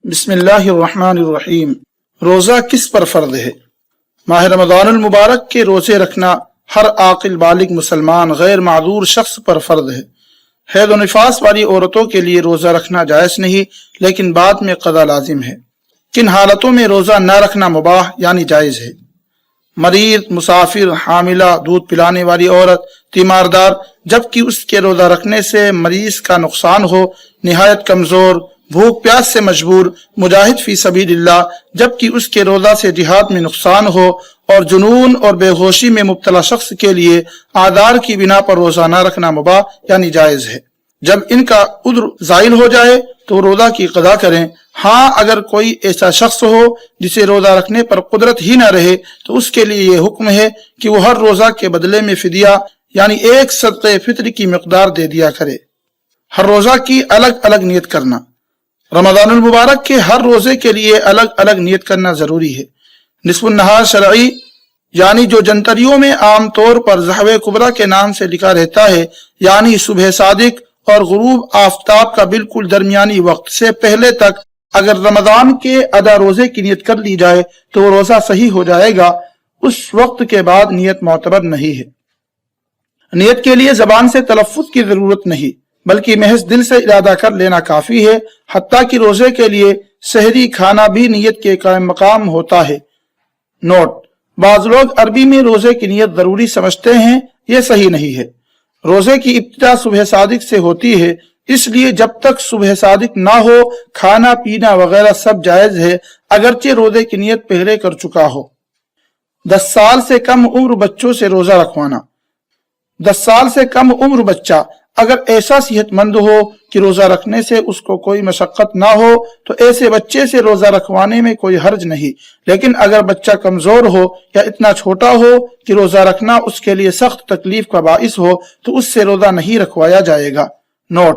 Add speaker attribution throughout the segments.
Speaker 1: بسم اللہ الرحمن الرحیم۔ روزہ کس پر فرض ہے؟ ماہ رمضان المبارک کے روزے رکھنا ہر عاقل بالغ مسلمان غیر معذور شخص پر فرض ہے۔ حیض و نفاس والی عورتوں کے لیے روزہ رکھنا جائز نہیں، لیکن بعد میں قضا لازم ہے۔ کن حالتوں میں روزہ نہ رکھنا مباح یعنی جائز ہے؟ مریض، مسافر، حاملہ، دودھ پلانے والی عورت، تیماردار، جبکہ اس کے روزہ رکھنے سے مریض کا نقصان ہو، نہایت کمزور، بھوک پیاس سے مجبور، مجاہد فی سبیل اللہ، جبکہ اس کے روزہ سے جہاد میں نقصان ہو، اور جنون اور بے ہوشی میں مبتلا شخص کے لیے اعذار کی بنا پر روزہ نہ رکھنا مباح یعنی جائز ہے۔ جب ان کا عذر زائل ہو جائے تو روزہ کی قضا کریں۔ ہاں، اگر کوئی ایسا شخص ہو جسے روزہ رکھنے پر قدرت ہی نہ رہے تو اس کے لیے یہ حکم ہے کہ وہ ہر روزہ کے بدلے میں فدیہ یعنی ایک صدقہ فطر کی مقدار دے دیا کرے۔ ہر روزہ کی الگ الگ نیت کرنا۔ رمضان المبارک کے ہر روزے کے لیے الگ الگ نیت کرنا ضروری ہے۔ نصف النہار شرعی یعنی جو جنتریوں میں عام طور پر ضحوہ کبریٰ کے نام سے لکھا رہتا ہے، یعنی صبح صادق اور غروب آفتاب کا بالکل درمیانی وقت سے پہلے تک اگر رمضان کے ادا روزے کی نیت کر لی جائے تو وہ روزہ صحیح ہو جائے گا۔ اس وقت کے بعد نیت معتبر نہیں ہے۔ نیت کے لیے زبان سے تلفظ کی ضرورت نہیں، بلکہ محض دل سے ارادہ کر لینا کافی ہے۔ حتیٰ کہ روزے کے لیے سحری کھانا بھی نیت کے قائم مقام ہوتا ہے۔ نوٹ: بعض لوگ عربی میں روزے کی نیت ضروری سمجھتے ہیں، یہ صحیح نہیں ہے۔ روزے کی ابتدا صبح صادق سے ہوتی ہے، اس لیے جب تک صبح صادق نہ ہو کھانا پینا وغیرہ سب جائز ہے، اگرچہ روزے کی نیت پہلے کر چکا ہو۔ 10 سال سے کم عمر بچوں سے روزہ رکھوانا۔ 10 سال سے کم عمر بچہ اگر ایسا صحت مند ہو کہ روزہ رکھنے سے اس کو کوئی مشقت نہ ہو تو ایسے بچے سے روزہ رکھوانے میں کوئی حرج نہیں، لیکن اگر بچہ کمزور ہو یا اتنا چھوٹا ہو کہ روزہ رکھنا اس کے لیے سخت تکلیف کا باعث ہو تو اس سے روزہ نہیں رکھوایا جائے گا۔ نوٹ: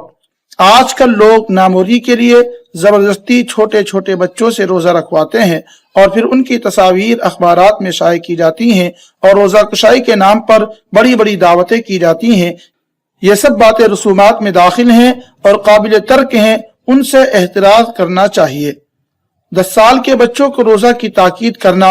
Speaker 1: آج کل لوگ ناموری کے لیے زبردستی چھوٹے چھوٹے بچوں سے روزہ رکھواتے ہیں اور پھر ان کی تصاویر اخبارات میں شائع کی جاتی ہیں اور روزہ کشائی کے نام پر بڑی بڑی دعوتیں کی جاتی ہیں۔ یہ سب باتیں رسومات میں داخل ہیں اور قابل ترک ہیں، ان سے احتراز کرنا چاہیے۔ 10 سال کے بچوں کو روزہ کی تاکید کرنا۔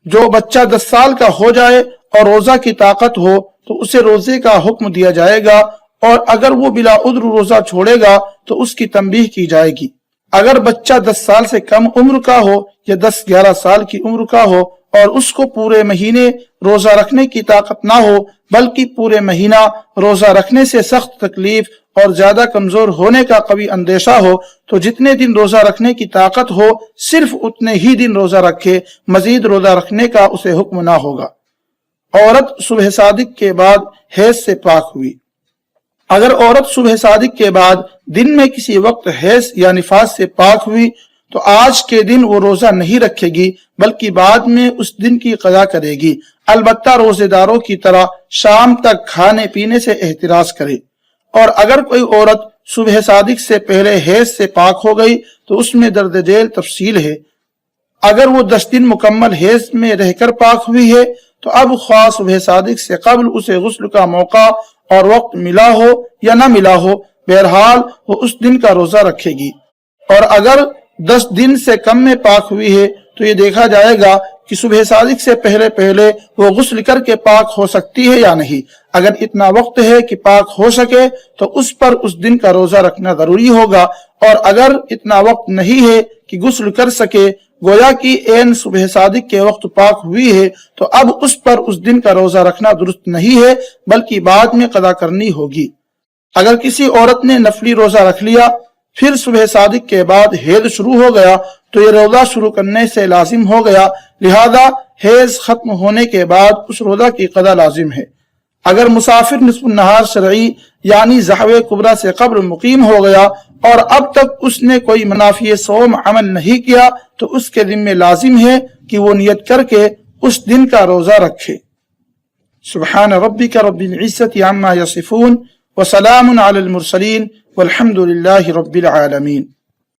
Speaker 1: جو بچہ 10 سال کا ہو جائے اور روزہ کی طاقت ہو تو اسے روزے کا حکم دیا جائے گا، اور اگر وہ بلا عذر روزہ چھوڑے گا تو اس کی تنبیہ کی جائے گی۔ اگر بچہ 10 سال سے کم عمر کا ہو یا 10-11 سال کی عمر کا ہو اور اس کو پورے مہینے روزہ رکھنے کی طاقت نہ ہو بلکہ پورے مہینہ روزہ رکھنے سے سخت تکلیف اور زیادہ کمزور ہونے کا قوی اندیشہ ہو تو جتنے دن روزہ رکھنے کی طاقت ہو صرف اتنے ہی دن روزہ رکھے، مزید روزہ رکھنے کا اسے حکم نہ ہوگا۔ عورت صبح صادق کے بعد حیض سے پاک ہوئی۔ اگر عورت صبح صادق کے بعد دن میں کسی وقت حیض یا نفاس سے پاک ہوئی تو آج کے دن وہ روزہ نہیں رکھے گی بلکہ بعد میں اس دن کی قضا کرے گی، البتہ روزے داروں کی طرح شام تک کھانے پینے سے احتراز کرے۔ اور اگر کوئی عورت صبح صادق سے پہلے حیض سے پاک ہو گئی تو اس میں درج ذیل تفصیل ہے۔ اگر وہ 10 دن مکمل حیض میں رہ کر پاک ہوئی ہے تو اب خواہ صبح صادق سے قبل اسے غسل کا موقع اور وقت ملا ہو یا نہ ملا ہو، بہرحال وہ اس دن کا روزہ رکھے گی۔ اور اگر 10 دن سے کم میں پاک ہوئی ہے تو یہ دیکھا جائے گا کہ صبح صادق سے پہلے وہ غسل کر کے پاک ہو سکتی ہے یا نہیں۔ اگر اتنا وقت ہے کہ پاک ہو سکے تو اس پر اس دن کا روزہ رکھنا ضروری ہوگا، اور اگر اتنا وقت نہیں ہے کہ غسل کر سکے، گویا کہ عین صبح صادق کے وقت پاک ہوئی ہے، تو اب اس پر اس دن کا روزہ رکھنا درست نہیں ہے بلکہ بعد میں قضا کرنی ہوگی۔ اگر کسی عورت نے نفلی روزہ رکھ لیا پھر صبح صادق کے بعد حیض شروع ہو گیا تو یہ روزہ شروع کرنے سے لازم ہو گیا، لہذا حیض ختم ہونے کے بعد اس روزہ کی قضا لازم ہے۔ اگر مسافر نصف النہار شرعی یعنی ضحوہ کبریٰ سے قبل مقیم ہو گیا اور اب تک اس نے کوئی منافی صوم عمل نہیں کیا تو اس کے ذمہ لازم ہے کہ وہ نیت کر کے اس دن کا روزہ رکھے۔ سبحان ربک رب العزت عما یصفون وسلام علی المرسلین والحمد للہ رب العالمین۔